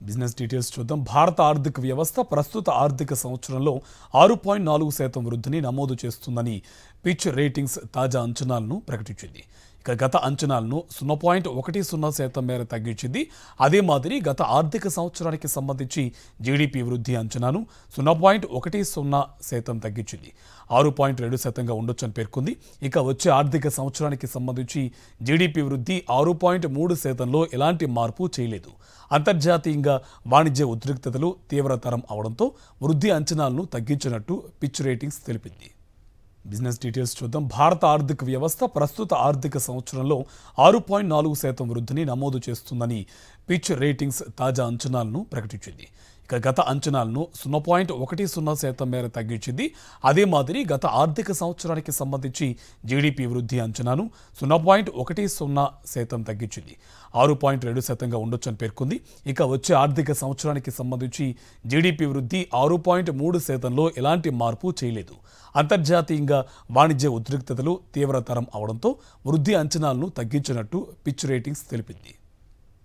Business details చూద్దాం. భారత ఆర్థిక వ్యవస్థ ప్రస్తుత ఆర్థిక సంవత్సరంలో 6.4% వృద్ధిని నమోదు చేస్తుందని పిచ్ రేటింగ్స్ తాజా అంచనాలను ప్రకటించింది. ఇక గత అంచనాలను 0.10% మేర తగ్గించింది. అదే మాదిరి గత ఆర్థిక సంవత్సరానికి సంబంధించి జీడీపీ వృద్ధి అంచనాను 0.10% తగ్గించింది. 6.2%గా ఉండొచ్చని పేర్కొంది. ఇక వచ్చే ఆర్థిక సంవత్సరానికి సంబంధించి జీడీపీ వృద్ధి 6.3%లో ఎలాంటి మార్పు చేయలేదు. అంతర్జాతీయంగా వాణిజ్య ఉద్రిక్తతలు తీవ్రతరం అవడంతో వృద్ధి అంచనాలను తగ్గించినట్టు పిచ్ రేటింగ్స్ తెలిపింది. బిజినెస్ డీటెయిల్స్ చూద్దాం. భారత ఆర్థిక వ్యవస్థ ప్రస్తుత ఆర్థిక సంవత్సరంలో 6.4% వృద్ధిని నమోదు చేస్తుందని పిచ్ రేటింగ్స్ తాజా అంచనాలను ప్రకటించింది. ఇక గత అంచనాలను 0.10% మేర తగ్గించింది. అదే మాదిరి గత ఆర్థిక సంవత్సరానికి సంబంధించి జీడీపీ వృద్ధి అంచనాను 0.10% తగ్గించింది. 6.2%గా ఉండొచ్చని పేర్కొంది. ఇక వచ్చే ఆర్థిక సంవత్సరానికి సంబంధించి జీడీపీ వృద్ధి 6.3%లో ఎలాంటి మార్పు చేయలేదు. అంతర్జాతీయంగా వాణిజ్య ఉద్రిక్తతలు తీవ్రతరం అవడంతో వృద్ధి అంచనాలను తగ్గించినట్టు పిచ్ రేటింగ్స్ తెలిపింది.